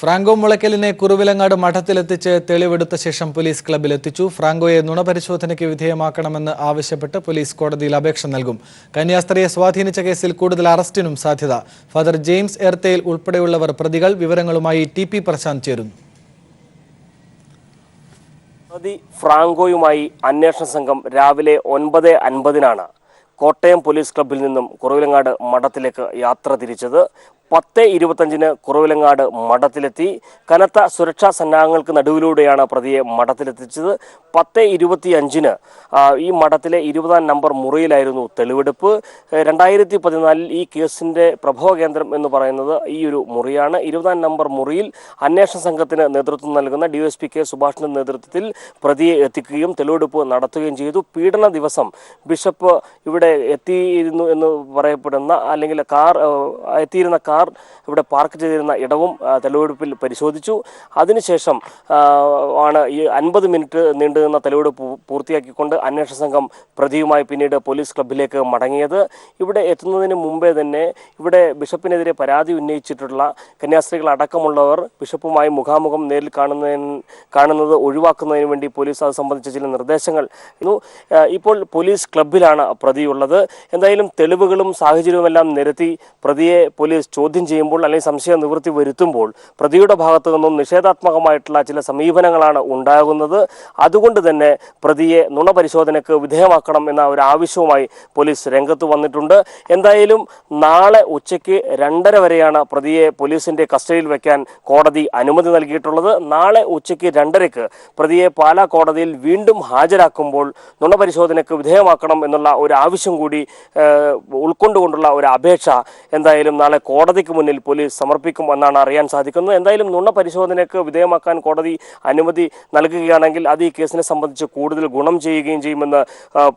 Franco മുളയ്ക്കലിനെ കുറുവിലങ്ങാട് മഠത്തിലെത്തിച്ച് തെളിവെടുത്ത ശേഷം police ക്ലബ്ബിലെത്തിച്ചു. ഫ്രാങ്കോയെ നുണപരിശോധനയ്ക്ക് വിധേയമാക്കണമെന്ന് ആവശ്യപ്പെട്ട് പോലീസ് കോടതിയിൽ അപേക്ഷ നൽകും. കന്യാസ്ത്രീയെ സ്വാധീനിച്ച കേസിൽ കൂടുതൽ അറസ്റ്റിനും സാധ്യത. ഫാദർ ജെയിംസ് എർത്തയിൽ ഉൾപ്പെടെയുള്ളവർ പ്രതികൾ. വിവരങ്ങളുമായി ടി.പി. പ്രശാന്ത് ചേരുന്നു. ഫ്രാങ്കോയുമായി അന്വേഷണ സംഘം രാവിലെ 9:50 കോട്ടയം പോലീസ് ക്ലബ്ബിൽ നിന്നും കുറവിലങ്ങാട് മഠത്തിലേക്ക് യാത്ര തിരിച്ചത്. 10:25 കുറവിലങ്ങാട് മഠത്തിലെത്തി. കനത്ത സുരക്ഷാ സന്നാഹങ്ങൾക്ക് നടുവിലൂടെയാണ് പ്രതിയെ മഠത്തിലെത്തിച്ചത്. 10:25 ഈ മഠത്തിലെ 20-ാം നമ്പർ മുറിയിലായിരുന്നു തെളിവെടുപ്പ്. 2014 ഈ കേസിന്റെ പ്രഭവ കേന്ദ്രം എന്ന് പറയുന്നത് ഈ ഒരു മുറിയാണ്. 20-ാം നമ്പർ മുറിയിൽ അന്വേഷണ സംഘത്തിന് നേതൃത്വം നൽകുന്ന DSP കെ സുഭാഷിന്റെ നേതൃത്വത്തിൽ പ്രതിയെ എത്തിക്കുകയും തെളിവെടുപ്പ് നടത്തുകയും ചെയ്തു. പീഡന ദിവസം ബിഷപ്പ് ഇവിടെ എത്തിയിരുന്നു എന്ന് പറയപ്പെടുന്ന അല്ലെങ്കിൽ എത്തിയിരുന്ന കാർ ഇവിടെ പാർക്ക് ചെയ്തിരുന്ന ഇടവും തെളിവെടുപ്പിൽ പരിശോധിച്ചു. അതിനുശേഷം ആണ് ഈ 50 മിനിറ്റ് നീണ്ടുനിന്ന തെളിവെടുപ്പ് പൂർത്തിയാക്കിക്കൊണ്ട് അന്വേഷണ സംഘം പ്രതിയുമായി പിന്നീട് പോലീസ് ക്ലബ്ബിലേക്ക് മടങ്ങിയത്. ഇവിടെ എത്തുന്നതിന് മുമ്പേ തന്നെ ഇവിടെ ബിഷപ്പിനെതിരെ പരാതി ഉന്നയിച്ചിട്ടുള്ള കന്യാസ്ത്രീകൾ അടക്കമുള്ളവർ ബിഷപ്പുമായി മുഖാമുഖം നേരിൽ കാണുന്നത് ഒഴിവാക്കുന്നതിന് വേണ്ടി പോലീസ് അത് സംബന്ധിച്ച ചില നിർദ്ദേശങ്ങൾ ഇപ്പോൾ പോലീസ് ക്ലബ്ബിലാണ് പ്രതിയുള്ളത്. എന്തായാലും തെളിവുകളും സാഹചര്യവുമെല്ലാം നിരത്തി പ്രതിയെ പോലീസ് ചോദ്യം ചെയ്യുമ്പോൾ അല്ലെങ്കിൽ സംശയ നിവൃത്തി വരുത്തുമ്പോൾ പ്രതിയുടെ ഭാഗത്തു നിന്നും നിഷേധാത്മകമായിട്ടുള്ള ചില സമീപനങ്ങളാണ് ഉണ്ടാകുന്നത്. അതുകൊണ്ട് തന്നെ പ്രതിയെ നുണപരിശോധനയ്ക്ക് വിധേയമാക്കണം എന്ന ഒരു ആവശ്യവുമായി പോലീസ് രംഗത്ത് വന്നിട്ടുണ്ട്. എന്തായാലും നാളെ ഉച്ചയ്ക്ക് 2:30 വരെയാണ് പ്രതിയെ പോലീസിന്റെ കസ്റ്റഡിയിൽ വയ്ക്കാൻ കോടതി അനുമതി നൽകിയിട്ടുള്ളത്. നാളെ ഉച്ചയ്ക്ക് 2:30 പ്രതിയെ പാലാ കോടതിയിൽ വീണ്ടും ഹാജരാക്കുമ്പോൾ നുണപരിശോധനയ്ക്ക് വിധേയമാക്കണം എന്നുള്ള ഒരു ആവശ്യം കൂടി ഉൾക്കൊണ്ടുകൊണ്ടുള്ള ഒരു അപേക്ഷ എന്തായാലും നാളെ കോടതിക്ക് മുന്നിൽ പോലീസ് സമർപ്പിക്കും എന്നാണ് അറിയാൻ സാധിക്കുന്നത്. എന്തായാലും നുണ പരിശോധനയ്ക്ക് വിധേയമാക്കാൻ കോടതി അനുമതി നൽകുകയാണെങ്കിൽ അത് ഈ കേസിനെ സംബന്ധിച്ച് കൂടുതൽ ഗുണം ചെയ്യുകയും ചെയ്യുമെന്ന്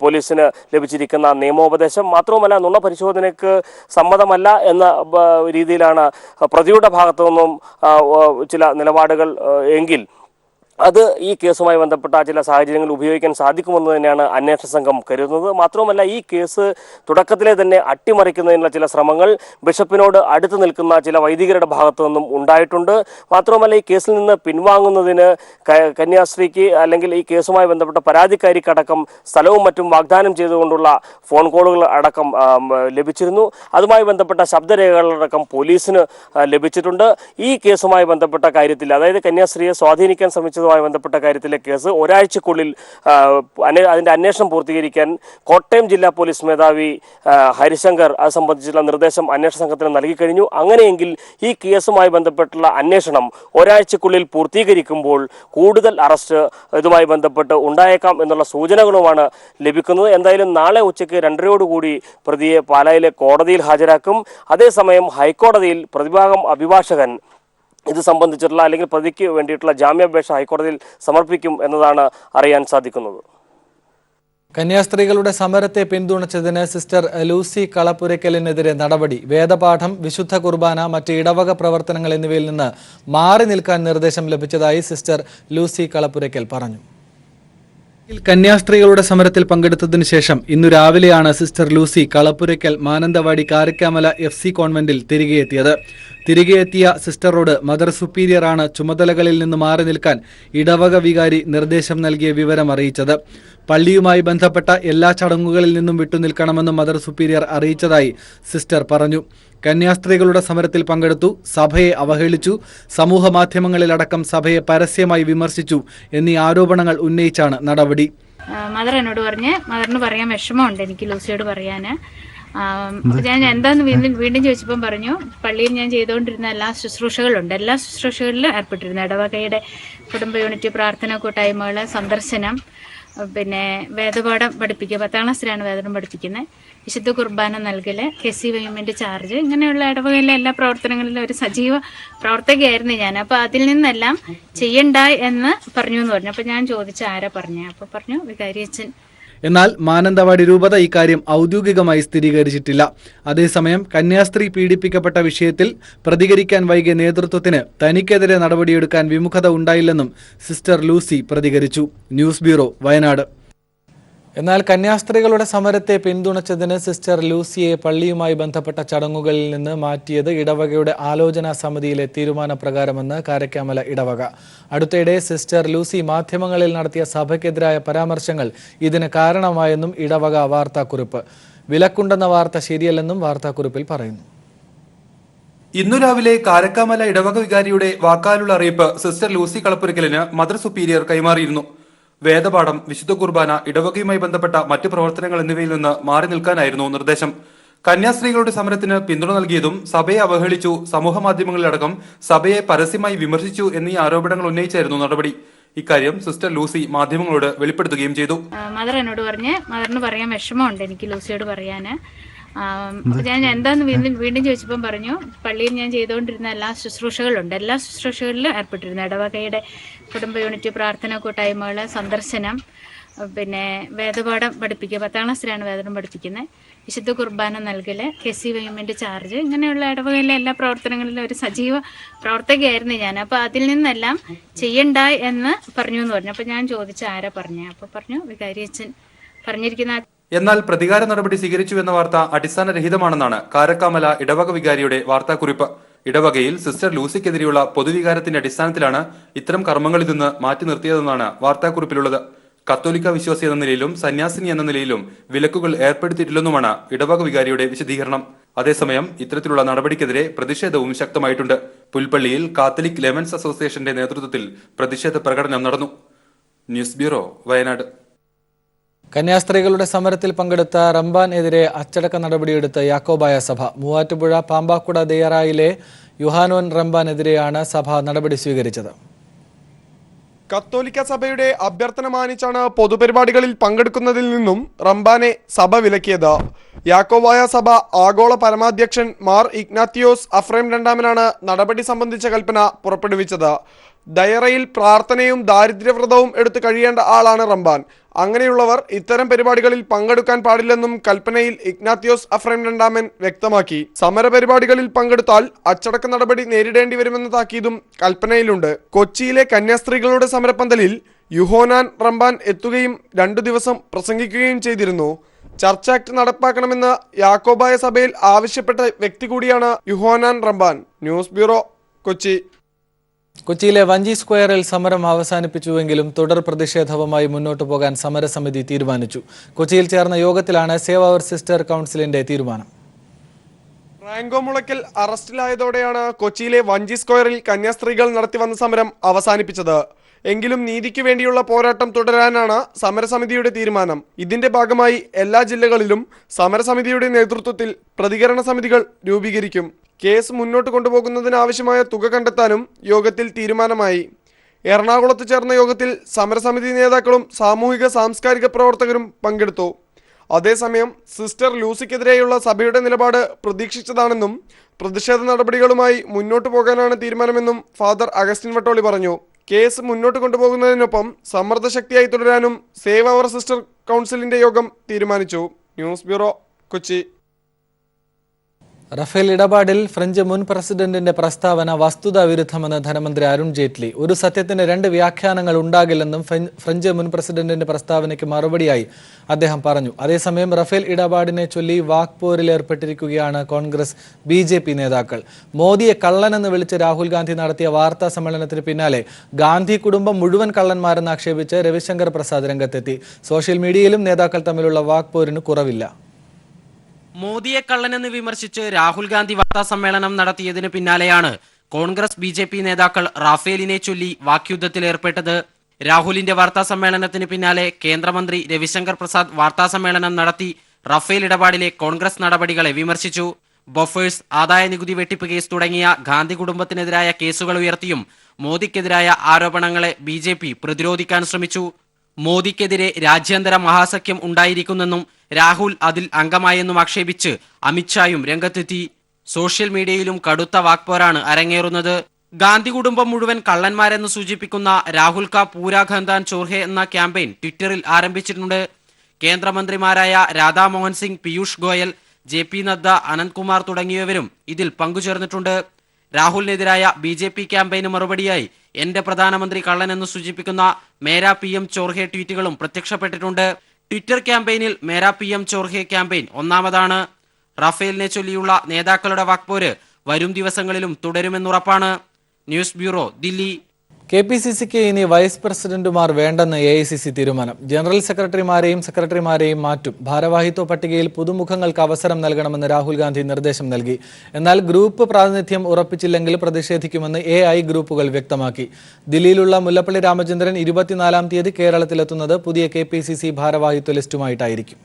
പോലീസിന് ലഭിച്ചിരിക്കുന്ന നിയമോപദേശം. മാത്രവുമല്ല, നുണ പരിശോധനയ്ക്ക് സമ്മതമല്ല എന്ന രീതിയിലാണ് പ്രതിയുടെ ഭാഗത്തു നിന്നും ചില നിലപാടുകൾ എങ്കിൽ അത് ഈ കേസുമായി ബന്ധപ്പെട്ട ചില സാഹചര്യങ്ങൾ ഉപയോഗിക്കാൻ സാധിക്കുമെന്ന് തന്നെയാണ് അന്വേഷണ സംഘം കരുതുന്നത്. മാത്രവുമല്ല, ഈ കേസ് തുടക്കത്തിലെ തന്നെ അട്ടിമറിക്കുന്നതിനുള്ള ചില ശ്രമങ്ങൾ ബിഷപ്പിനോട് അടുത്ത് നിൽക്കുന്ന ചില വൈദികരുടെ ഭാഗത്തു നിന്നും ഉണ്ടായിട്ടുണ്ട്. മാത്രവുമല്ല, ഈ കേസിൽ നിന്ന് പിൻവാങ്ങുന്നതിന് കന്യാസ്ത്രീക്ക് അല്ലെങ്കിൽ ഈ കേസുമായി ബന്ധപ്പെട്ട പരാതിക്കാരിക്കടക്കം സ്ഥലവും മറ്റും വാഗ്ദാനം ചെയ്തുകൊണ്ടുള്ള ഫോൺ കോളുകൾ അടക്കം ലഭിച്ചിരുന്നു. അതുമായി ബന്ധപ്പെട്ട ശബ്ദരേഖകളടക്കം പോലീസിന് ലഭിച്ചിട്ടുണ്ട്. ഈ കേസുമായി ബന്ധപ്പെട്ട കാര്യത്തിൽ, അതായത് കന്യാസ്ത്രീയെ സ്വാധീനിക്കാൻ ശ്രമിച്ചത് ബന്ധപ്പെട്ട കാര്യത്തിലെ കേസ് ഒരാഴ്ചക്കുള്ളിൽ അതിന്റെ അന്വേഷണം പൂർത്തീകരിക്കാൻ കോട്ടയം ജില്ലാ പോലീസ് മേധാവി ഹരിശങ്കർ അത് സംബന്ധിച്ചുള്ള നിർദ്ദേശം അന്വേഷണ സംഘത്തിന് നൽകിക്കഴിഞ്ഞു. അങ്ങനെയെങ്കിൽ ഈ കേസുമായി ബന്ധപ്പെട്ടുള്ള അന്വേഷണം ഒരാഴ്ചക്കുള്ളിൽ പൂർത്തീകരിക്കുമ്പോൾ കൂടുതൽ അറസ്റ്റ് ഇതുമായി ബന്ധപ്പെട്ട് ഉണ്ടായേക്കാം എന്നുള്ള സൂചനകളുമാണ് ലഭിക്കുന്നത്. എന്തായാലും നാളെ ഉച്ചയ്ക്ക് 2:30 പ്രതിയെ പാലായിലെ കോടതിയിൽ ഹാജരാക്കും. അതേസമയം ഹൈക്കോടതിയിൽ പ്രതിഭാഗം അഭിഭാഷകൻ ഇത് സംബന്ധിച്ചിട്ടുള്ള അല്ലെങ്കിൽ പ്രതിക്ക് വേണ്ടിയിട്ടുള്ള ജാമ്യാപേക്ഷ ഹൈക്കോടതിയിൽ സമർപ്പിക്കും എന്നതാണ് അറിയാൻ സാധിക്കുന്നത്. കന്യാസ്ത്രീകളുടെ സമരത്തെ പിന്തുണച്ചതിന് സിസ്റ്റർ ലൂസി കളപ്പുരയ്ക്കലിനെതിരെ നടപടി. വേദപാഠം, വിശുദ്ധ കുർബാന, മറ്റ് ഇടവക പ്രവർത്തനങ്ങൾ എന്നിവയിൽ നിന്ന് മാറി നിൽക്കാൻ നിർദ്ദേശം ലഭിച്ചതായി സിസ്റ്റർ ലൂസി കളപ്പുരയ്ക്കൽ പറഞ്ഞു. കന്യാസ്ത്രീകളുടെ സമരത്തിൽ പങ്കെടുത്തതിനു ശേഷം ഇന്നു രാവിലെയാണ് sister Lucy Kalappurakkal Mananthavady Karakkamala FC കോൺവെന്റിൽ തിരികെ എത്തിയത്. തിരികെ എത്തിയ സിസ്റ്ററോട് മദർ സുപ്പീരിയറാണ് ചുമതലകളിൽ നിന്ന് മാറി നിൽക്കാൻ ഇടവക വികാരി നിർദ്ദേശം നൽകിയ വിവരം അറിയിച്ചത്. പള്ളിയുമായി ബന്ധപ്പെട്ട എല്ലാ ചടങ്ങുകളിൽ നിന്നും വിട്ടുനിൽക്കണമെന്ന് മദർ സുപ്പീരിയർ അറിയിച്ചതായി സിസ്റ്റർ പറഞ്ഞു. കന്യാസ്ത്രീകളുടെ സമരത്തിൽ പങ്കെടുത്തു, സഭയെ അവഹേളിച്ചു, സമൂഹ മാധ്യമങ്ങളിലടക്കം സഭയെ പരസ്യമായി വിമർശിച്ചു എന്നീ ആരോപണങ്ങൾ ഉന്നയിച്ചാണ് നടപടി. മദർ എന്നോട് പറഞ്ഞ്, മദറിന് പറയാൻ വിഷമമുണ്ട് എനിക്ക് ലൂസിയോട് പറയാന്. ഞാൻ എന്താന്ന് വീണ്ടും ചോദിച്ചപ്പം പറഞ്ഞു, പള്ളിയിൽ ഞാൻ ചെയ്തുകൊണ്ടിരുന്ന എല്ലാ ശുശ്രൂഷകളുണ്ട്, എല്ലാ ശുശ്രൂഷകളിലും ഏർപ്പെട്ടിരുന്നു. ഇടവകയുടെ കുടുംബ യൂണിറ്റ്, പ്രാർത്ഥന കൂട്ടായ്മകൾ, സന്ദർശനം, പിന്നെ വേദപാഠം പഠിപ്പിക്കുക, 10ാം ക്ലാസ്സിലാണ് വേദനം പഠിപ്പിക്കുന്നത്, വിശുദ്ധ കുർബാന നൽകൽ, KCYM ചാർജ്, ഇങ്ങനെയുള്ള ഇടവകയിലെ എല്ലാ പ്രവർത്തനങ്ങളിലും ഒരു സജീവ പ്രവർത്തകയായിരുന്നു ഞാൻ. അപ്പോൾ അതിൽ നിന്നെല്ലാം ചെയ്യണ്ട എന്ന് പറഞ്ഞു എന്ന് പറഞ്ഞു. അപ്പോൾ ഞാൻ ചോദിച്ചു ആരാ പറഞ്ഞു, അപ്പോൾ പറഞ്ഞു വികാരിയച്ഛൻ. എന്നാൽ മാനന്തവാടി രൂപത ഇക്കാര്യം ഔദ്യോഗികമായി സ്ഥിരീകരിച്ചിട്ടില്ല. അതേസമയം കന്യാസ്ത്രീ പീഡിപ്പിക്കപ്പെട്ട വിഷയത്തിൽ പ്രതികരിക്കാൻ വൈകിയ നേതൃത്വത്തിന് തനിക്കെതിരെ നടപടിയെടുക്കാൻ വിമുഖത ഉണ്ടായില്ലെന്നും സിസ്റ്റർ ലൂസി പ്രതികരിച്ചു. News bureau, Wayanad. എന്നാൽ കന്യാസ്ത്രീകളുടെ സമരത്തെ പിന്തുണച്ചതിന് സിസ്റ്റർ ലൂസിയെ പള്ളിയുമായി ബന്ധപ്പെട്ട ചടങ്ങുകളിൽ നിന്ന് മാറ്റിയത് ഇടവകയുടെ ആലോചനാ സമിതിയിലെ തീരുമാനപ്രകാരമെന്ന് കാരക്കാമല ഇടവക. അടുത്തിടെ സിസ്റ്റർ ലൂസി മാധ്യമങ്ങളിൽ നടത്തിയ സഭയ്ക്കെതിരായ പരാമർശങ്ങൾ ഇതിന് കാരണമായെന്നും ഇടവക വാർത്താക്കുറിപ്പ്. വിലക്കുണ്ടെന്ന വാർത്ത ശരിയല്ലെന്നും വാർത്താക്കുറിപ്പിൽ പറയുന്നു. ഇന്നു രാവിലെ കാരക്കാമല ഇടവക വികാരിയുടെ വാക്കാലുള്ള അറിയിപ്പ് സിസ്റ്റർ ലൂസി കളപ്പുരയ്ക്കലിന് മദർ സുപ്പീരിയർ കൈമാറിയിരുന്നു. വേദപാഠം, വിശുദ്ധ കുർബാന, ഇടവകയുമായി ബന്ധപ്പെട്ട മറ്റു പ്രവർത്തനങ്ങൾ എന്നിവയിൽ നിന്ന് മാറി നിൽക്കാനായിരുന്നു നിർദ്ദേശം. കന്യാസ്ത്രീകളുടെ സമരത്തിന് പിന്തുണ നൽകിയതും സഭയെ അവഹേളിച്ചു, സമൂഹ മാധ്യമങ്ങളിലടക്കം സഭയെ പരസ്യമായി വിമർശിച്ചു എന്നീ ആരോപണങ്ങൾ ഉന്നയിച്ചായിരുന്നു നടപടി. ഇക്കാര്യം സിസ്റ്റർ ലൂസി മാധ്യമങ്ങളോട് വെളിപ്പെടുത്തുകയും ചെയ്തു. മദർ എന്നോട് പറഞ്ഞ് മദറിന് പറയാൻ വിഷമമുണ്ട് എനിക്ക് ലൂസിയോട് പറയാന്. ഞാൻ എന്താന്ന് വീണ്ടും ചോദിച്ചപ്പം പറഞ്ഞു പള്ളിയിൽ ഞാൻ ചെയ്തുകൊണ്ടിരുന്ന എല്ലാ ശുശ്രൂഷകളിലും ഏർപ്പെട്ടിരുന്നു. ഇടവകയുടെ കുടുംബ യൂണിറ്റ്, പ്രാർത്ഥന കൂട്ടായ്മകൾ, സന്ദർശനം, പിന്നെ വേദപാഠം പഠിപ്പിക്കുക, 10ാം ക്ലാസ്സിലാണ് വേദനം പഠിപ്പിക്കുന്നത്, വിശുദ്ധ കുർബാന നൽകല്, KCYM ചാർജ്, ഇങ്ങനെയുള്ള ഇടവകയിലെ എല്ലാ പ്രവർത്തനങ്ങളിലും ഒരു സജീവ പ്രവർത്തകയായിരുന്നു ഞാൻ. അപ്പോൾ അതിൽ നിന്നെല്ലാം ചെയ്യണ്ട എന്ന് പറഞ്ഞു എന്ന് പറഞ്ഞു. അപ്പോൾ ഞാൻ ചോദിച്ച ആരാ പറഞ്ഞ, അപ്പോൾ പറഞ്ഞു വികാരി അച്ഛൻ പറഞ്ഞിരിക്കുന്ന. എന്നാൽ പ്രതികാര നടപടി സ്വീകരിച്ചുവെന്ന വാർത്ത അടിസ്ഥാനരഹിതമാണെന്നാണ് കാരക്കാമല ഇടവക വികാരിയുടെ വാർത്താക്കുറിപ്പ്. ഇടവകയിൽ സിസ്റ്റർ ലൂസിക്കെതിരെയുള്ള പൊതുവികാരത്തിന്റെ അടിസ്ഥാനത്തിലാണ് ഇത്തരം കർമ്മങ്ങളിൽ നിന്ന് മാറ്റി നിർത്തിയതെന്നാണ് വാർത്താക്കുറിപ്പിലുള്ളത്. കത്തോലിക്ക വിശ്വാസി എന്ന നിലയിലും സന്യാസിനി എന്ന നിലയിലും വിലക്കുകൾ ഏർപ്പെടുത്തിയിട്ടില്ലെന്നുമാണ് ഇടവക വികാരിയുടെ വിശദീകരണം. അതേസമയം ഇത്തരത്തിലുള്ള നടപടിക്കെതിരെ പ്രതിഷേധവും ശക്തമായിട്ടുണ്ട്. പുൽപ്പള്ളിയിൽ കാത്തലിക് ലെമൻസ് അസോസിയേഷന്റെ നേതൃത്വത്തിൽ പ്രതിഷേധ പ്രകടനം നടന്നു. News bureau, Wayanad. കന്യാസ്ത്രീകളുടെ സമരത്തിൽ പങ്കെടുത്ത റംബാനെതിരെ അച്ചടക്ക നടപടിയെടുത്ത യാക്കോബായ സഭ. മൂവാറ്റുപുഴ പാമ്പാക്കുട ദയറായിലെ യുഹാനോൻ റംബാനെതിരെയാണ് സഭ നടപടി സ്വീകരിച്ചത്. കത്തോലിക്ക സഭയുടെ അഭ്യർത്ഥന മാനിച്ചാണ് പൊതുപരിപാടികളിൽ പങ്കെടുക്കുന്നതിൽ നിന്നും റംബാനെ സഭ വിലക്കിയത്. യാക്കോബായ സഭ ആഗോള പരമാധ്യക്ഷൻ മാർ ഇഗ്നാത്തിയോസ് അഫ്രേം രണ്ടാമനാണ് നടപടി സംബന്ധിച്ച കൽപ്പന പുറപ്പെടുവിച്ചത്. ദയറയിൽ പ്രാർത്ഥനയും ദാരിദ്ര്യവ്രതവും എടുത്തു കഴിയേണ്ട ആളാണ് റംബാൻ. അങ്ങനെയുള്ളവർ ഇത്തരം പരിപാടികളിൽ പങ്കെടുക്കാൻ പാടില്ലെന്നും കൽപ്പനയിൽ ഇഗ്നാത്തിയോസ് അഫ്രേം രണ്ടാമൻ വ്യക്തമാക്കി. സമരപരിപാടികളിൽ പങ്കെടുത്താൽ അച്ചടക്ക നടപടി നേരിടേണ്ടി വരുമെന്ന താക്കീതും കൽപ്പനയിലുണ്ട്. കൊച്ചിയിലെ കന്യാസ്ത്രീകളുടെ സമരപ്പന്തലിൽ യുഹോനാൻ റംബാൻ എത്തുകയും 2 ദിവസം പ്രസംഗിക്കുകയും ചെയ്തിരുന്നു. ചർച്ച് ആക്ട് നടപ്പാക്കണമെന്ന് യാക്കോബായ സഭയിൽ ആവശ്യപ്പെട്ട വ്യക്തി കൂടിയാണ് യുഹോനാൻ റംബാൻ. News bureau, Kochi. കൊച്ചിയിലെ വഞ്ചി സ്ക്വയറിൽ സമരം അവസാനിപ്പിച്ചുവെങ്കിലും തുടർ പ്രതിഷേധവുമായി മുന്നോട്ടു പോകാൻ സമരസമിതി തീരുമാനിച്ചു. കൊച്ചിയിൽ ചേർന്ന യോഗത്തിലാണ് സേവ് അവർ സിസ്റ്റർ കൗൺസിലിന്റെ തീരുമാനം. ഫ്രാങ്കോ മുളയ്ക്കൽ അറസ്റ്റിലായതോടെയാണ് കൊച്ചിയിലെ വഞ്ചി സ്ക്വയറിൽ കന്യാസ്ത്രീകൾ നടത്തിവന്ന സമരം അവസാനിപ്പിച്ചത്. എങ്കിലും നീതിക്ക് വേണ്ടിയുള്ള പോരാട്ടം തുടരാനാണ് സമരസമിതിയുടെ തീരുമാനം. ഇതിന്റെ ഭാഗമായി എല്ലാ ജില്ലകളിലും സമരസമിതിയുടെ നേതൃത്വത്തിൽ പ്രതികരണ സമിതികൾ രൂപീകരിക്കും. കേസ് മുന്നോട്ട് കൊണ്ടുപോകുന്നതിനാവശ്യമായ തുക കണ്ടെത്താനും യോഗത്തിൽ തീരുമാനമായി. എറണാകുളത്ത് ചേർന്ന യോഗത്തിൽ സമരസമിതി നേതാക്കളും സാമൂഹിക സാംസ്കാരിക പ്രവർത്തകരും പങ്കെടുത്തു. അതേസമയം സിസ്റ്റർ ലൂസിക്കെതിരെയുള്ള സഭയുടെ നിലപാട് പ്രതീക്ഷിച്ചതാണെന്നും പ്രതിഷേധ നടപടികളുമായി മുന്നോട്ടു പോകാനാണ് തീരുമാനമെന്നും ഫാദർ അഗസ്റ്റിൻ വട്ടോളി പറഞ്ഞു. കേസ് മുന്നോട്ട് കൊണ്ടുപോകുന്നതിനൊപ്പം സമ്മർദ്ദശക്തിയായി തുടരാനും സേവ് അവർ സിസ്റ്റർ കൗൺസിലിന്റെ യോഗം തീരുമാനിച്ചു. News bureau, Kochi. റഫേൽ ഇടപാടിൽ ഫ്രഞ്ച് മുൻ പ്രസിഡന്റിന്റെ പ്രസ്താവന വസ്തുതാ വിരുദ്ധമെന്ന് ധനമന്ത്രി അരുൺ ജെയ്റ്റ്ലി. ഒരു സത്യത്തിന് 2 വ്യാഖ്യാനങ്ങൾ ഉണ്ടാകില്ലെന്നും ഫ്രഞ്ച് മുൻ പ്രസിഡന്റിന്റെ പ്രസ്താവനയ്ക്ക് മറുപടിയായി അദ്ദേഹം പറഞ്ഞു. അതേസമയം റഫേൽ ഇടപാടിനെ ചൊല്ലി വാക്പോരിൽ ഏർപ്പെട്ടിരിക്കുകയാണ് കോൺഗ്രസ് BJP നേതാക്കൾ. മോദിയെ കള്ളനെന്ന് വിളിച്ച് രാഹുൽ ഗാന്ധി നടത്തിയ വാർത്താ സമ്മേളനത്തിന് പിന്നാലെ ഗാന്ധി കുടുംബം മുഴുവൻ കള്ളന്മാരെന്ന് ആക്ഷേപിച്ച് രവിശങ്കർ പ്രസാദ് രംഗത്തെത്തി. സോഷ്യൽ മീഡിയയിലും നേതാക്കൾ തമ്മിലുള്ള വാക്പോരിന് കുറവില്ല. മോദിയെ കള്ളനെന്ന് വിമർശിച്ച് രാഹുൽ ഗാന്ധി വാർത്താ സമ്മേളനം നടത്തിയതിന് പിന്നാലെയാണ് കോൺഗ്രസ് BJP നേതാക്കൾ റാഫേലിനെ ചൊല്ലി വാക്യുദ്ധത്തിൽ ഏർപ്പെട്ടത്. രാഹുലിന്റെ വാർത്താ സമ്മേളനത്തിന് പിന്നാലെ കേന്ദ്രമന്ത്രി രവിശങ്കർ പ്രസാദ് വാർത്താ സമ്മേളനം നടത്തി റഫേൽ ഇടപാടിലെ കോൺഗ്രസ് നടപടികളെ വിമർശിച്ചു. ബൊഫേഴ്സ്, ആദായ നികുതി വെട്ടിപ്പ് കേസ് തുടങ്ങിയ ഗാന്ധി കുടുംബത്തിനെതിരായ കേസുകൾ ഉയർത്തിയും മോദിക്കെതിരായ ആരോപണങ്ങളെ BJP പ്രതിരോധിക്കാൻ ശ്രമിച്ചു. മോദിക്കെതിരെ രാജ്യാന്തര മഹാസഖ്യം ഉണ്ടായിരിക്കുന്നെന്നും രാഹുൽ അതിൽ അംഗമായെന്നും ആക്ഷേപിച്ച് അമിത്ഷായും രംഗത്തെത്തി. സോഷ്യൽ മീഡിയയിലും കടുത്ത വാക്പോരാണ് അരങ്ങേറുന്നത്. ഗാന്ധി കുടുംബം മുഴുവൻ കള്ളന്മാരെന്ന് സൂചിപ്പിക്കുന്ന രാഹുൽ കാ പൂരാ ഖാൻദാൻ ചോർഹെ എന്ന ക്യാമ്പയിൻ ട്വിറ്ററിൽ ആരംഭിച്ചിട്ടുണ്ട്. കേന്ദ്രമന്ത്രിമാരായ രാധാമോഹൻ സിംഗ്, പീയൂഷ് ഗോയൽ, JP നദ്ദ, അനന്ത്കുമാർ തുടങ്ങിയവരും ഇതിൽ പങ്കുചേർന്നിട്ടുണ്ട്. രാഹുലിനെതിരായ BJP ക്യാമ്പയിന് മറുപടിയായി എന്റെ പ്രധാനമന്ത്രി കള്ളനെന്ന് സൂചിപ്പിക്കുന്ന മേരാ PM ചോർഹെ ട്വീറ്റുകളും പ്രത്യക്ഷപ്പെട്ടിട്ടുണ്ട്. ട്വിറ്റർ ക്യാമ്പയിനിൽ മേരാ PM ചോർഹെ ക്യാമ്പയിൻ ഒന്നാമതാണ്. റാഫേലിനെ ചൊല്ലിയുള്ള നേതാക്കളുടെ വാക്പോര് വരും ദിവസങ്ങളിലും തുടരുമെന്നുറപ്പാണ്. News bureau, Delhi. KPCCക്ക് ഇനി വൈസ് പ്രസിഡന്റുമാർ വേണ്ടെന്ന് AICC തീരുമാനം. ജനറൽ സെക്രട്ടറിമാരെയും മാറ്റും. ഭാരവാഹിത്വ പട്ടികയിൽ പുതുമുഖങ്ങൾക്ക് അവസരം നൽകണമെന്ന് രാഹുൽ ഗാന്ധി നിർദ്ദേശം നൽകി. എന്നാൽ ഗ്രൂപ്പ് പ്രാതിനിധ്യം ഉറപ്പിച്ചില്ലെങ്കിൽ പ്രതിഷേധിക്കുമെന്ന് AI ഗ്രൂപ്പുകൾ വ്യക്തമാക്കി. ദില്ലിയിലുള്ള മുല്ലപ്പള്ളി രാമചന്ദ്രൻ 24-ാം തീയതി കേരളത്തിലെത്തുന്നത് പുതിയ KPCC ഭാരവാഹിത്വ ലിസ്റ്റുമായിട്ടായിരിക്കും.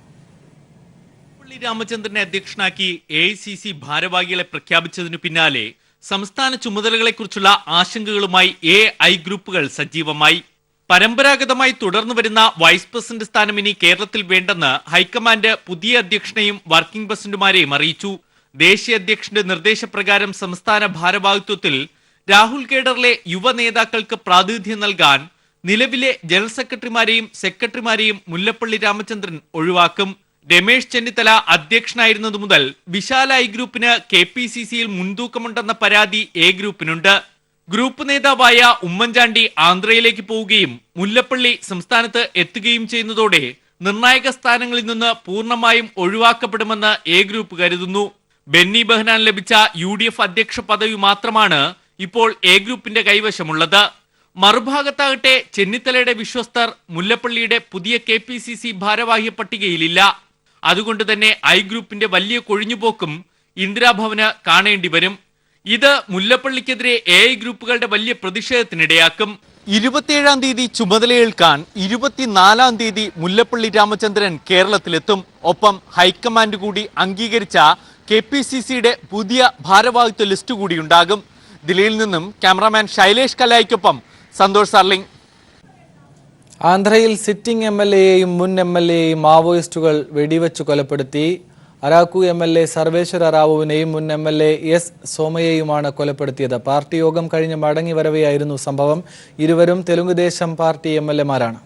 മുല്ലപ്പള്ളി രാമചന്ദ്രനെ അധ്യക്ഷനാക്കി AICC ഭാരവാഹികളെ പ്രഖ്യാപിച്ചതിനു പിന്നാലെ സംസ്ഥാന ചുമതലകളെക്കുറിച്ചുള്ള ആശങ്കകളുമായി AI ഗ്രൂപ്പുകൾ സജീവമായി. പരമ്പരാഗതമായി തുടർന്നു വരുന്ന വൈസ് പ്രസിഡന്റ് സ്ഥാനം ഇനി കേരളത്തിൽ വേണ്ടെന്ന് ഹൈക്കമാൻഡ് പുതിയ അധ്യക്ഷനെയും വർക്കിംഗ് പ്രസിഡന്റുമാരെയും അറിയിച്ചു. ദേശീയ അധ്യക്ഷന്റെ നിർദ്ദേശപ്രകാരം സംസ്ഥാന ഭാരവാഹിത്വത്തിൽ രാഹുൽ കേഡറിലെ യുവ നേതാക്കൾക്ക് പ്രാതിനിധ്യം നൽകാൻ നിലവിലെ ജനറൽ സെക്രട്ടറിമാരെയും മുല്ലപ്പള്ളി രാമചന്ദ്രൻ ഒഴിവാക്കും. രമേശ് ചെന്നിത്തല അധ്യക്ഷനായിരുന്നതു മുതൽ വിശാല I ഗ്രൂപ്പിന് KPCCയിൽ മുൻതൂക്കമുണ്ടെന്ന പരാതി A ഗ്രൂപ്പിനുണ്ട്. ഗ്രൂപ്പ് നേതാവായ ഉമ്മൻചാണ്ടി ആന്ധ്രയിലേക്ക് പോവുകയും മുല്ലപ്പള്ളി സംസ്ഥാനത്ത് എത്തുകയും ചെയ്യുന്നതോടെ നിർണായക സ്ഥാനങ്ങളിൽ നിന്ന് പൂർണ്ണമായും ഒഴിവാക്കപ്പെടുമെന്ന് A ഗ്രൂപ്പ് കരുതുന്നു. ബെന്നി ബെഹനാൻ ലഭിച്ച UDF അധ്യക്ഷ പദവി മാത്രമാണ് ഇപ്പോൾ A ഗ്രൂപ്പിന്റെ കൈവശമുള്ളത്. മറുഭാഗത്താകട്ടെ ചെന്നിത്തലയുടെ വിശ്വസ്തർ മുല്ലപ്പള്ളിയുടെ പുതിയ KPCC ഭാരവാഹി പട്ടികയിലില്ല. അതുകൊണ്ട് തന്നെ I ഗ്രൂപ്പിന്റെ വലിയ കൊഴിഞ്ഞുപോക്കും ഇന്ദിരാഭവന് കാണേണ്ടി വരും. ഇത് മുല്ലപ്പള്ളിക്കെതിരെ AI ഗ്രൂപ്പുകളുടെ വലിയ പ്രതിഷേധത്തിനിടയാക്കും. 27-ാം തീയതി ചുമതലയേൽക്കാൻ 24-ാം തീയതി മുല്ലപ്പള്ളി രാമചന്ദ്രൻ കേരളത്തിലെത്തും. ഒപ്പം ഹൈക്കമാൻഡ് കൂടി അംഗീകരിച്ച KPCCയുടെ പുതിയ ഭാരവാഹിത്വ ലിസ്റ്റ് കൂടിയുണ്ടാകും. ദില്ലിയിൽ നിന്നും ക്യാമറാമാൻ ശൈലേഷ് കലായിക്കൊപ്പം സന്തോഷ് സർലിംഗ്. ആന്ധ്രയിൽ സിറ്റിംഗ് MLAയെയും മുൻ MLAയെയും മാവോയിസ്റ്റുകൾ വെടിവെച്ചു കൊലപ്പെടുത്തി. അരാക്കു MLA സർവേശ്വര റാവുവിനെയും മുൻ MLA S സോമയെയുമാണ് കൊലപ്പെടുത്തിയത്. പാർട്ടി യോഗം കഴിഞ്ഞ് മടങ്ങി വരവെയായിരുന്നു സംഭവം. ഇരുവരും തെലുങ്കുദേശം പാർട്ടി MLAമാരാണ്.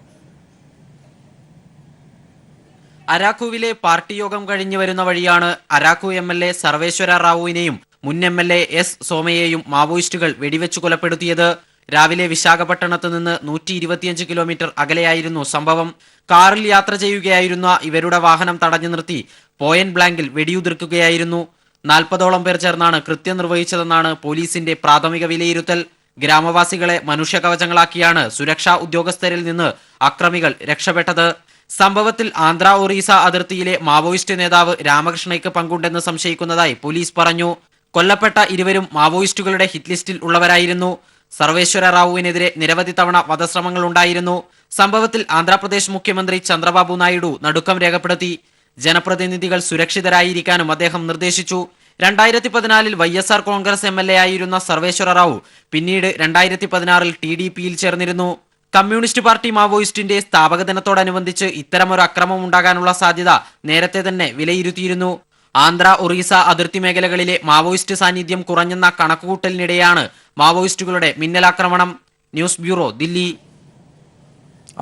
അരാക്കുവിലെ പാർട്ടി യോഗം കഴിഞ്ഞു വരുന്ന വഴിയാണ് അരാക്കു MLA സർവേശ്വര റാവുവിനെയും മുൻ MLA S സോമയെയും മാവോയിസ്റ്റുകൾ വെടിവെച്ചു കൊലപ്പെടുത്തിയത്. രാവിലെ വിശാഖപട്ടണത്ത് നിന്ന് 125 കിലോമീറ്റർ അകലെയായിരുന്നു സംഭവം. കാറിൽ യാത്ര ചെയ്യുകയായിരുന്ന ഇവരുടെ വാഹനം തടഞ്ഞു നിർത്തി പോയിന്റ് ബ്ലാങ്കിൽ വെടിയുതിർക്കുകയായിരുന്നു. 40ഓളം പേർ ചേർന്നാണ് കൃത്യം നിർവഹിച്ചതെന്നാണ് പോലീസിന്റെ പ്രാഥമിക വിലയിരുത്തൽ. ഗ്രാമവാസികളെ മനുഷ്യകവചങ്ങളാക്കിയാണ് സുരക്ഷാ ഉദ്യോഗസ്ഥരിൽ നിന്ന് അക്രമികൾ രക്ഷപ്പെട്ടത്. സംഭവത്തിൽ ആന്ധ്ര ഒറീസ അതിർത്തിയിലെ മാവോയിസ്റ്റ് നേതാവ് രാമകൃഷ്ണയ്ക്ക് പങ്കുണ്ടെന്ന് സംശയിക്കുന്നതായി പോലീസ് പറഞ്ഞു. കൊല്ലപ്പെട്ട ഇരുവരും മാവോയിസ്റ്റുകളുടെ ഹിറ്റ് ലിസ്റ്റിൽ ഉള്ളവരായിരുന്നു. സർവേശ്വര റാവുവിനെതിരെ നിരവധി തവണ വധശ്രമങ്ങൾ ഉണ്ടായിരുന്നു. സംഭവത്തിൽ ആന്ധ്രാപ്രദേശ് മുഖ്യമന്ത്രി ചന്ദ്രബാബു നായിഡു നടുക്കം രേഖപ്പെടുത്തി. ജനപ്രതിനിധികൾ സുരക്ഷിതരായിരിക്കാനും അദ്ദേഹം നിർദ്ദേശിച്ചു. 2014 YSR കോൺഗ്രസ് MLA ആയിരുന്ന സർവേശ്വര റാവു പിന്നീട് 2016 TDPയിൽ ചേർന്നിരുന്നു. കമ്മ്യൂണിസ്റ്റ് പാർട്ടി മാവോയിസ്റ്റിന്റെ സ്ഥാപക ദിനത്തോടനുബന്ധിച്ച് ഇത്തരമൊരു അക്രമം ഉണ്ടാകാനുള്ള സാധ്യത നേരത്തെ തന്നെ വിലയിരുത്തിയിരുന്നു. ആന്ധ്ര ഒറീസ അതിർത്തി മേഖലകളിലെ മാവോയിസ്റ്റ് സാന്നിധ്യം കുറഞ്ഞെന്ന കണക്കുകൂട്ടലിനിടെയാണ് മാവോയിസ്റ്റുകളുടെ മിന്നലാക്രമണം. News bureau, Delhi.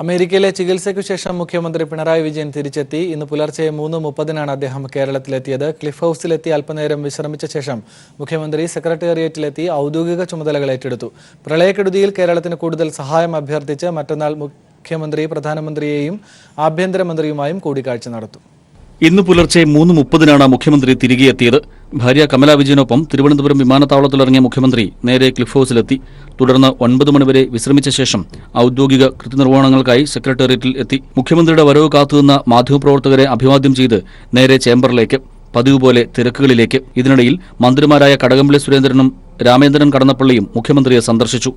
അമേരിക്കയിലെ ചികിത്സയ്ക്കു ശേഷം മുഖ്യമന്ത്രി പിണറായി വിജയൻ തിരിച്ചെത്തി. ഇന്ന് പുലർച്ചെ 3:30-നാണ് അദ്ദേഹം കേരളത്തിലെത്തിയത്. ക്ലിഫ് ഹൗസിലെത്തി അല്പനേരം വിശ്രമിച്ച ശേഷം മുഖ്യമന്ത്രി സെക്രട്ടേറിയറ്റിലെത്തി ഔദ്യോഗിക ചുമതലകൾ ഏറ്റെടുത്തു. പ്രളയക്കെടുതിയിൽ കേരളത്തിന് കൂടുതൽ സഹായം അഭ്യർത്ഥിച്ച് മറ്റന്നാൾ മുഖ്യമന്ത്രി പ്രധാനമന്ത്രിയെയും ആഭ്യന്തരമന്ത്രിയുമായും കൂടിക്കാഴ്ച നടത്തും. ഇന്ന് പുലർച്ചെ 3:30-നാണ് മുഖ്യമന്ത്രി തിരികെ എത്തിയത്. ഭാര്യ കമല വിജയനൊപ്പം തിരുവനന്തപുരം വിമാനത്താവളത്തിലിറങ്ങിയ മുഖ്യമന്ത്രി നേരെ ക്ലിഫ് ഹൗസിലെത്തി. തുടർന്ന് 9 മണിവരെ വിശ്രമിച്ച ശേഷം ഔദ്യോഗിക കൃത്യനിർവഹണങ്ങൾക്കായി സെക്രട്ടേറിയറ്റിൽ എത്തി. മുഖ്യമന്ത്രിയുടെ വരവ് കാത്തുനിന്ന മാധ്യമപ്രവർത്തകരെ അഭിവാദ്യം ചെയ്ത് നേരെ ചേംബറിലേക്ക്, പതിവ് പോലെ തിരക്കുകളിലേക്ക്. ഇതിനിടയിൽ മന്ത്രിമാരായ കടകംപള്ളി സുരേന്ദ്രനും രാമേന്ദ്രൻ കടന്നപ്പള്ളിയും മുഖ്യമന്ത്രിയെ സന്ദർശിച്ചു.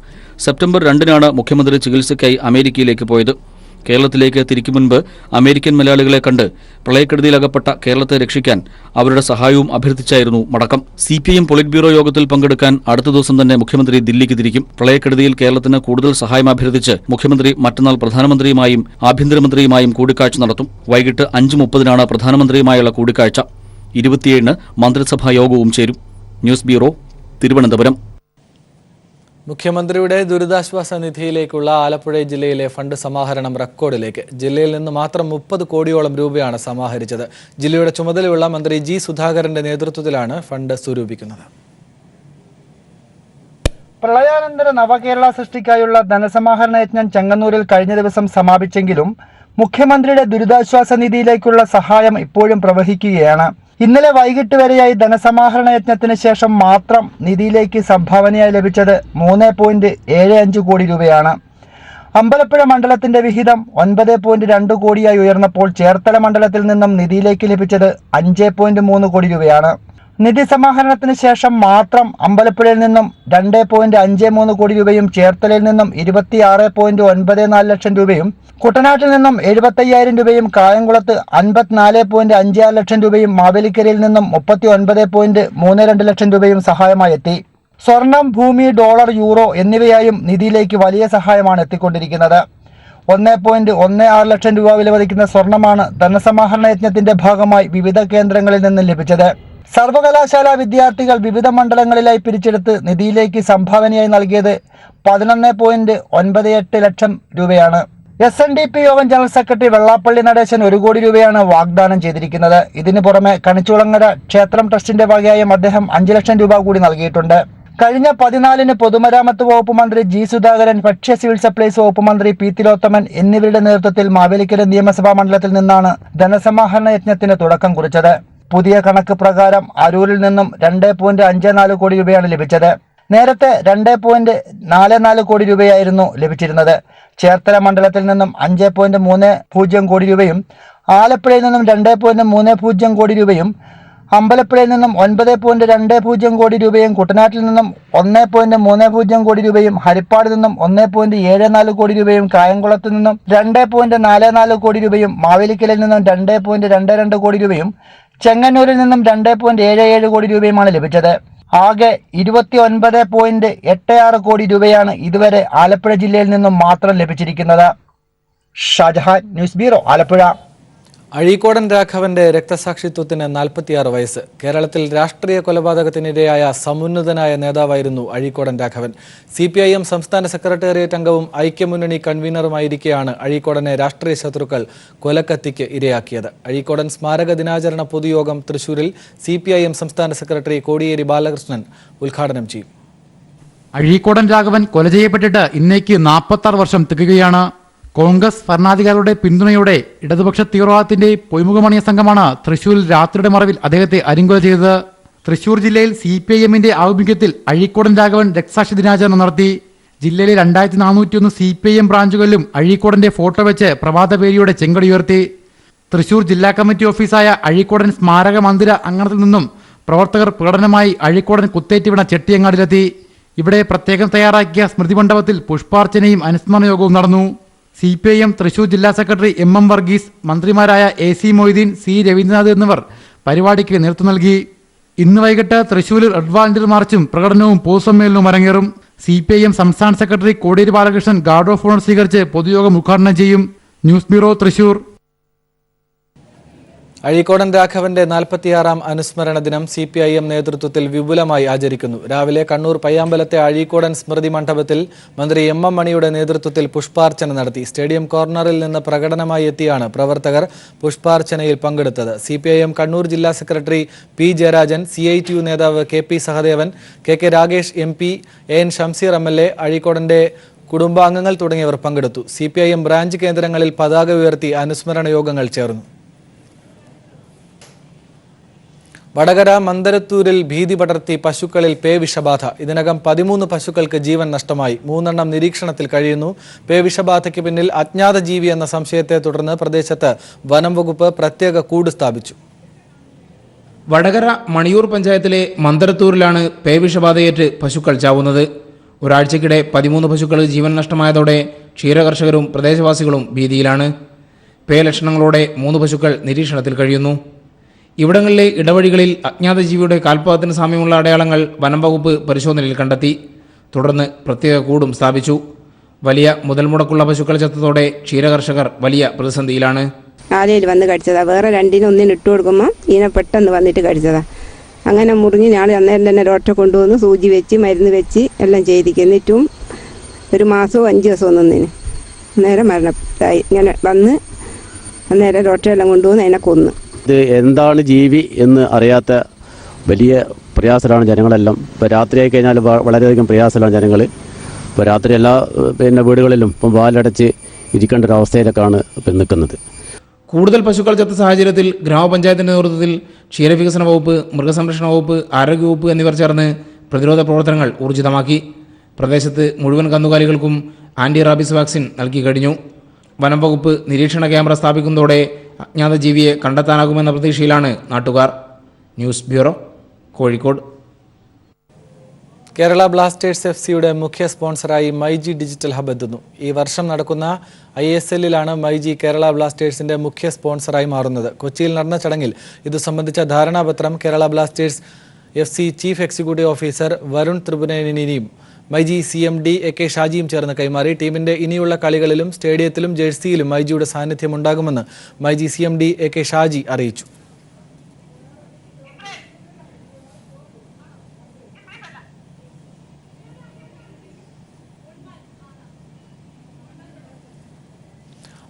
സെപ്റ്റംബർ 2-നാണ് മുഖ്യമന്ത്രി ചികിത്സയ്ക്കായി അമേരിക്കയിലേക്ക് പോയത്. കേരളത്തിലേക്ക് തിരിക്കും മുൻപ് അമേരിക്കൻ മലയാളികളെ കണ്ട് പ്രളയക്കെടുതിയിലകപ്പെട്ട കേരളത്തെ രക്ഷിക്കാൻ അവരുടെ സഹായവും അഭ്യർത്ഥിച്ചായിരുന്നു മടക്കം. CPIM പൊളിറ്റ് ബ്യൂറോ യോഗത്തിൽ പങ്കെടുക്കാൻ അടുത്ത ദിവസം തന്നെ മുഖ്യമന്ത്രി ദില്ലിക്ക് തിരിക്കും. പ്രളയക്കെടുതിയിൽ കേരളത്തിന് കൂടുതൽ സഹായം അഭ്യർത്ഥിച്ച് മുഖ്യമന്ത്രി മറ്റന്നാൾ പ്രധാനമന്ത്രിയുമായും ആഭ്യന്തരമന്ത്രിയുമായും കൂടിക്കാഴ്ച നടത്തും. വൈകിട്ട് 5:30-നാണ് പ്രധാനമന്ത്രിയുമായുള്ള കൂടിക്കാഴ്ച. 27-ന് മന്ത്രിസഭാ യോഗവും ചേരും. News bureau, Thiruvananthapuram. മുഖ്യമന്ത്രിയുടെ ദുരിതാശ്വാസ നിധിയിലേക്കുള്ള ആലപ്പുഴ ജില്ലയിലെ ഫണ്ട് സമാഹരണം റെക്കോർഡിലേക്ക്. ജില്ലയിൽ നിന്ന് മാത്രം 30 കോടിയോളം രൂപയാണ് സമാഹരിച്ചത്. ജില്ലയുടെ ചുമതലയുള്ള മന്ത്രി G സുധാകരന്റെ നേതൃത്വത്തിലാണ് ഫണ്ട് സ്വരൂപിക്കുന്നത്. പ്രളയാനന്തര നവകേരള സൃഷ്ടിക്കായുള്ള ധനസമാഹരണ യജ്ഞം ചെങ്ങന്നൂരിൽ കഴിഞ്ഞ ദിവസം സമാപിച്ചെങ്കിലും മുഖ്യമന്ത്രിയുടെ ദുരിതാശ്വാസ നിധിയിലേക്കുള്ള സഹായം ഇപ്പോഴും പ്രവഹിക്കുകയാണ്. ഇന്നലെ വൈകിട്ട് വരെയായി ധനസമാഹരണ യജ്ഞത്തിന് ശേഷം മാത്രം നിധിയിലേക്ക് സംഭാവനയായി ലഭിച്ചത് 3.75 കോടി രൂപയാണ്. അമ്പലപ്പുഴ മണ്ഡലത്തിന്റെ വിഹിതം 9.2 കോടിയായി ഉയർന്നപ്പോൾ ചേർത്തല മണ്ഡലത്തിൽ നിന്നും നിധിയിലേക്ക് ലഭിച്ചത് 5.3 കോടി രൂപയാണ്. നിധി സമാഹരണത്തിന് ശേഷം മാത്രം അമ്പലപ്പുഴയിൽ നിന്നും 2.53 കോടി രൂപയും ചേർത്തലയിൽ നിന്നും 26.94 ലക്ഷം രൂപയും കുട്ടനാട്ടിൽ നിന്നും 75,000 രൂപയും കായംകുളത്ത് 54.56 ലക്ഷം രൂപയും മാവേലിക്കരയിൽ നിന്നും 39.32 ലക്ഷം രൂപയും സഹായമായി എത്തി. സ്വർണം, ഭൂമി, ഡോളർ, യൂറോ എന്നിവയായും നിധിയിലേക്ക് വലിയ സഹായമാണ് എത്തിക്കൊണ്ടിരിക്കുന്നത്. 1.16 ലക്ഷം രൂപ വില മതിക്കുന്ന സ്വർണമാണ് ധനസമാഹരണ യജ്ഞത്തിന്റെ ഭാഗമായി വിവിധ കേന്ദ്രങ്ങളിൽ നിന്നും ലഭിച്ചത്. സർവകലാശാല വിദ്യാർത്ഥികൾ വിവിധ മണ്ഡലങ്ങളിലായി പിരിച്ചെടുത്ത് നിധിയിലേക്ക് സംഭാവനയായി നൽകിയത് 11.98 ലക്ഷം രൂപയാണ്. SNDP യോഗം ജനറൽ സെക്രട്ടറി വെള്ളാപ്പള്ളി നടേശൻ 1 കോടി രൂപയാണ് വാഗ്ദാനം ചെയ്തിരിക്കുന്നത്. ഇതിനു പുറമെ കണിച്ചുളങ്ങര ക്ഷേത്രം ട്രസ്റ്റിന്റെ വകയായും അദ്ദേഹം 5 ലക്ഷം രൂപ കൂടി നൽകിയിട്ടുണ്ട്. കഴിഞ്ഞ 14-ന് പൊതുമരാമത്ത് വകുപ്പ് മന്ത്രി ജി സുധാകരൻ, ഭക്ഷ്യ സിവിൽ സപ്ലൈസ് വകുപ്പ് മന്ത്രി പി തിലോത്തമൻ എന്നിവരുടെ നേതൃത്വത്തിൽ മാവേലിക്കര നിയമസഭാ മണ്ഡലത്തിൽ നിന്നാണ് ധനസമാഹരണ യജ്ഞത്തിന് തുടക്കം കുറിച്ചത്. പുതിയ കണക്ക് പ്രകാരം അരൂരിൽ നിന്നും 2.54 കോടി രൂപയാണ് ലഭിച്ചത്. നേരത്തെ 2.44 കോടി രൂപയായിരുന്നു ലഭിച്ചിരുന്നത്. ചേർത്തല മണ്ഡലത്തിൽ നിന്നും 5.30 കോടി രൂപയും ആലപ്പുഴയിൽ നിന്നും 2.30 കോടി രൂപയും അമ്പലപ്പുഴയിൽ നിന്നും 9.20 കോടി രൂപയും കുട്ടനാട്ടിൽ നിന്നും 1.30 കോടി രൂപയും ഹരിപ്പാട് നിന്നും 1.74 കോടി രൂപയും കായംകുളത്ത് നിന്നും 2.44 കോടി രൂപയും മാവേലിക്കലിൽ നിന്നും 2.22 കോടി രൂപയും ചെങ്ങന്നൂരിൽ നിന്നും 2.77 കോടി രൂപയുമാണ് ലഭിച്ചത്. ആകെ 29.86 കോടി രൂപയാണ് ഇതുവരെ ആലപ്പുഴ ജില്ലയിൽ നിന്നും മാത്രം ലഭിച്ചിരിക്കുന്നത്. Shajahan, news bureau, Alappuzha. അഴീക്കോടൻ രാഘവന്റെ രക്തസാക്ഷിത്വത്തിന് 46 വയസ്സ്. കേരളത്തിൽ രാഷ്ട്രീയ കൊലപാതകത്തിനിരയായ സമുന്നതനായ നേതാവായിരുന്നു അഴീക്കോടൻ രാഘവൻ. CPIM സംസ്ഥാന സെക്രട്ടേറിയറ്റ് അംഗവും ഐക്യമുന്നണി കൺവീനറുമായിരിക്കെയാണ് അഴീക്കോടനെ രാഷ്ട്രീയ ശത്രുക്കൾ കൊലക്കത്തിക്ക് ഇരയാക്കിയത്. അഴീക്കോടൻ സ്മാരക ദിനാചരണ പൊതുയോഗം തൃശൂരിൽ CPIM സംസ്ഥാന സെക്രട്ടറി കോടിയേരി ബാലകൃഷ്ണൻ ഉദ്ഘാടനം ചെയ്യും. അഴീക്കോടൻ രാഘവൻ കൊല ചെയ്യപ്പെട്ടിട്ട് ഇന്നേക്ക് 46 വർഷം തികയുകയാണ്. കോൺഗ്രസ് ഭരണാധികാരികളുടെ പിന്തുണയോടെ ഇടതുപക്ഷ തീവ്രവാദത്തിന്റെ പൊയ്മുഖമണിയ സംഘമാണ് തൃശൂരിൽ രാത്രിയുടെ മറവിൽ അദ്ദേഹത്തെ അരിങ്കൊല ചെയ്തത്. തൃശൂർ ജില്ലയിൽ CPIMന്റെ ആഭിമുഖ്യത്തിൽ അഴീക്കോടൻ രാഘവൻ രക്തസാക്ഷി ദിനാചരണം നടത്തി. ജില്ലയിലെ 2401 CPIM ബ്രാഞ്ചുകളിലും അഴീക്കോടന്റെ ഫോട്ടോ വെച്ച് പ്രഭാതപേരിയുടെ ചെങ്കൊടി ഉയർത്തി. തൃശൂർ ജില്ലാ കമ്മിറ്റി ഓഫീസായ അഴീക്കോടൻ സ്മാരക മന്ദിര അങ്കണത്തിൽ നിന്നും പ്രവർത്തകർ പ്രകടനമായി അഴീക്കോടൻ കുത്തേറ്റ് വീണ ചെട്ടിയങ്ങാടിലെത്തി. ഇവിടെ പ്രത്യേകം തയ്യാറാക്കിയ സ്മൃതി മണ്ഡപത്തിൽ പുഷ്പാർച്ചനയും അനുസ്മരണ യോഗവും നടന്നു. CPIM തൃശൂർ ജില്ലാ സെക്രട്ടറി MM വർഗീസ്, മന്ത്രിമാരായ AC മൊയ്തീൻ, C രവീന്ദ്രനാഥ് എന്നിവർ പരിപാടിക്ക് നേതൃത്വം നൽകി. ഇന്ന് വൈകിട്ട് തൃശൂരിൽ റെഡ് വാളണ്ടിയർ മാർച്ചും പ്രകടനവും പൊതുസമ്മേളനവും അരങ്ങേറും. CPIM സംസ്ഥാന secretary Kodiyeri Balakrishnan guard of honour സ്വീകരിച്ച് പൊതുയോഗം ഉദ്ഘാടനം ചെയ്യും. News bureau, Thrissur. അഴീക്കോടൻ രാഘവന്റെ 46-ാം അനുസ്മരണ ദിനം CPIM നേതൃത്വത്തിൽ വിപുലമായി ആചരിക്കുന്നു. രാവിലെ കണ്ണൂർ പയ്യാമ്പലത്തെ അഴീക്കോടൻ സ്മൃതി മണ്ഡപത്തിൽ മന്ത്രി MM മണിയുടെ നേതൃത്വത്തിൽ പുഷ്പാർച്ചന നടത്തി. സ്റ്റേഡിയം കോർണറിൽ നിന്ന് പ്രകടനമായി എത്തിയാണ് പ്രവർത്തകർ പുഷ്പാർച്ചനയിൽ പങ്കെടുത്തത്. CPIM കണ്ണൂർ ജില്ലാ സെക്രട്ടറി P ജയരാജൻ, CITU നേതാവ് KP Sahadevan, KK Ragesh MP, AN Shamseer MLA, അഴീക്കോടന്റെ കുടുംബാംഗങ്ങൾ തുടങ്ങിയവർ പങ്കെടുത്തു. CPIM ബ്രാഞ്ച് കേന്ദ്രങ്ങളിൽ പതാക ഉയർത്തി അനുസ്മരണ യോഗങ്ങൾ ചേർന്നു. വടകര മന്ദരത്തൂരിൽ ഭീതി പടർത്തി പശുക്കളിൽ പേവിഷബാധ. ഇതിനകം 13 പശുക്കൾക്ക് ജീവൻ നഷ്ടമായി. 3 എണ്ണം നിരീക്ഷണത്തിൽ കഴിയുന്നു. പേവിഷബാധയ്ക്ക് പിന്നിൽ അജ്ഞാത ജീവി എന്ന സംശയത്തെ തുടർന്ന് പ്രദേശത്ത് വനം വകുപ്പ് പ്രത്യേക കൂട് സ്ഥാപിച്ചു. വടകര മണിയൂർ പഞ്ചായത്തിലെ മന്ദരത്തൂരിലാണ് പേവിഷബാധയേറ്റ് പശുക്കൾ ചാവുന്നത്. ഒരാഴ്ചക്കിടെ 13 പശുക്കൾ ജീവൻ നഷ്ടമായതോടെ ക്ഷീരകർഷകരും പ്രദേശവാസികളും ഭീതിയിലാണ്. പേ ലക്ഷണങ്ങളോടെ 3 പശുക്കൾ നിരീക്ഷണത്തിൽ കഴിയുന്നു. ഇവിടങ്ങളിലെ ഇടവഴികളിൽ അജ്ഞാത ജീവിയുടെ കാൽപാദത്തിന് സാമ്യമുള്ള അടയാളങ്ങൾ വനം വകുപ്പ് പരിശോധനയിൽ കണ്ടെത്തി. തുടർന്ന് പ്രത്യേക കൂടും സ്ഥാപിച്ചു. വലിയ മുതൽ മുടക്കുള്ള പശുക്കൾ ചത്തതോടെ ക്ഷീരകർഷകർ വലിയ പ്രതിസന്ധിയിലാണ്. ആലയിൽ വന്ന് കടിച്ചതാ. വേറെ 2-1 ഇട്ട് കൊടുക്കുമ്പോൾ ഇതിനെ പെട്ടെന്ന് വന്നിട്ട് കടിച്ചതാ. അങ്ങനെ മുറിഞ്ഞ് ഞാൻ അന്നേരം തന്നെ ഡോക്ടറെ കൊണ്ടുവന്ന് സൂചി വെച്ച് മരുന്ന് വെച്ച് എല്ലാം ചെയ്തിരിക്കും. എന്നിട്ടും 1 മാസവും 5 ദിവസവും ഒന്നിന് അന്നേരം മരണത്തായി. ഇങ്ങനെ വന്ന് അന്നേരം ഡോക്ടറെ എല്ലാം കൊണ്ടുവന്ന് അതിനെ കൊന്നു. ഇത് എന്താണ് ജീവി എന്ന് അറിയാത്ത വലിയ പ്രയാസമാണ് ജനങ്ങളെല്ലാം. ഇപ്പോൾ രാത്രിയായി കഴിഞ്ഞാൽ വളരെയധികം പ്രയാസമാണ് ജനങ്ങൾ. ഇപ്പോൾ രാത്രി എല്ലാ വീടുകളിലും ഇപ്പം വാലടച്ച് ഇരിക്കേണ്ട ഒരു അവസ്ഥയിലേക്കാണ് ഇപ്പം നിൽക്കുന്നത്. കൂടുതൽ പശുക്കൾ ചത്ത സാഹചര്യത്തിൽ ഗ്രാമപഞ്ചായത്തിന്റെ നേതൃത്വത്തിൽ ക്ഷീരവികസന വകുപ്പ്, മൃഗസംരക്ഷണ വകുപ്പ്, ആരോഗ്യവകുപ്പ് എന്നിവർ ചേർന്ന് പ്രതിരോധ പ്രവർത്തനങ്ങൾ ഊർജിതമാക്കി. പ്രദേശത്ത് മുഴുവൻ കന്നുകാലികൾക്കും ആന്റി റാബിസ് വാക്സിൻ നൽകി കഴിഞ്ഞു. വനം വകുപ്പ് നിരീക്ഷണ ക്യാമറ സ്ഥാപിക്കുന്നതോടെ അജ്ഞാത ജീവിയെ കണ്ടെത്താനാകുമെന്ന പ്രതീക്ഷയിലാണ് നാട്ടുകാർ. News bureau, Kozhikode. Kerala Blasters FC-യുടെ മുഖ്യ സ്പോൺസറായി മൈജി ഡിജിറ്റൽ ഹബ് എത്തുന്നു. ഈ വർഷം നടക്കുന്ന ISL-ലാണ് മൈജി കേരള ബ്ലാസ്റ്റേഴ്സിന്റെ മുഖ്യ സ്പോൺസറായി മാറുന്നത്. കൊച്ചിയിൽ നടന്ന ചടങ്ങിൽ ഇതു സംബന്ധിച്ച ധാരണാപത്രം Kerala Blasters FC chief executive officer Varun ത്രിപുരേനിയും മൈജി CMD AK ഷാജിയും ചേർന്ന് കൈമാറി. ടീമിന്റെ ഇനിയുള്ള കളികളിലും സ്റ്റേഡിയത്തിലും ജേഴ്സിയിലും മൈജിയുടെ സാന്നിധ്യം ഉണ്ടാകുമെന്ന് മൈജി CMD AK ഷാജി അറിയിച്ചു.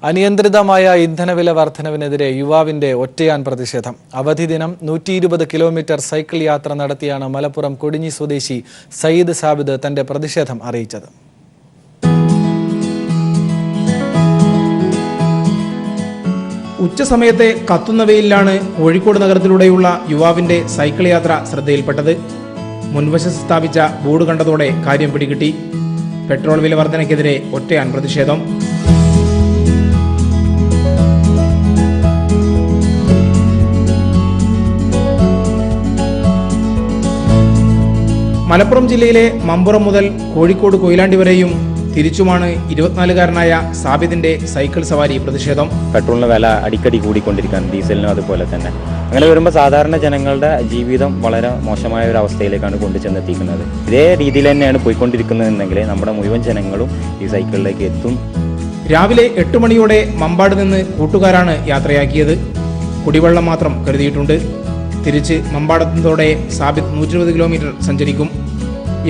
അനിയന്ത്രിതമായ ഇന്ധനവില വർധനവിനെതിരെ യുവാവിന്റെ ഒറ്റയാൻ പ്രതിഷേധം. അവധി ദിനം 120 കിലോമീറ്റർ സൈക്കിൾ യാത്ര നടത്തിയാണ് മലപ്പുറം കൊടിഞ്ഞി സ്വദേശി സയ്യിദ് സാബിദ് തന്റെ പ്രതിഷേധം അറിയിച്ചത്. ഉച്ചസമയത്തെ കത്തുന്ന വെയിലാണ് കോഴിക്കോട് നഗരത്തിലൂടെയുള്ള യുവാവിന്റെ സൈക്കിൾ യാത്ര ശ്രദ്ധയിൽപ്പെട്ടത്. മുൻവശത്ത് സ്ഥാപിച്ച ബോർഡ് കണ്ടതോടെ കാര്യം പിടികിട്ടി. പെട്രോൾ വില വർധനയ്ക്കെതിരെ ഒറ്റയാൻ പ്രതിഷേധം. മലപ്പുറം ജില്ലയിലെ മമ്പുറം മുതൽ കോഴിക്കോട് കൊയിലാണ്ടി വരെയും തിരിച്ചുമാണ് 24-കാരനായ സാബിദിന്റെ സൈക്കിൾ സവാരി പ്രതിഷേധം. പെട്രോളിന് വില അടിക്കടി കൂടിക്കൊണ്ടിരിക്കുകയാണ്, ഡീസലിനും അതുപോലെ തന്നെ. അങ്ങനെ വരുമ്പോൾ സാധാരണ ജനങ്ങളുടെ ജീവിതം വളരെ മോശമായ ഒരു അവസ്ഥയിലേക്കാണ് കൊണ്ടുചെന്നെത്തിക്കുന്നത്. ഇതേ രീതിയിൽ തന്നെയാണ് പോയിക്കൊണ്ടിരിക്കുന്നതെങ്കിൽ നമ്മുടെ മുഴുവൻ ജനങ്ങളും ഈ സൈക്കിളിലേക്ക് എത്തും. രാവിലെ 8 മണിയോടെ മമ്പാട് നിന്ന് കൂട്ടുകാരാണ് യാത്രയാക്കിയത്. കുടിവെള്ളം മാത്രം കരുതിയിട്ടുണ്ട്. തിരിച്ച് മമ്പാടെത്തുന്നതോടെ സാബിദ് 120 കിലോമീറ്റർ സഞ്ചരിക്കും.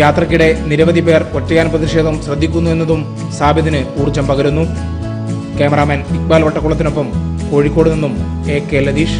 യാത്രക്കിടെ നിരവധി പേർ ഒറ്റയാൻ പ്രതിഷേധം ശ്രദ്ധിക്കുന്നു എന്നതും സാബിദിന് ഊർജം പകരുന്നു. ക്യാമറാമാൻ ഇക്ബാൽ വട്ടക്കുളത്തിനൊപ്പം കോഴിക്കോട് നിന്നും AK ലതീഷ്.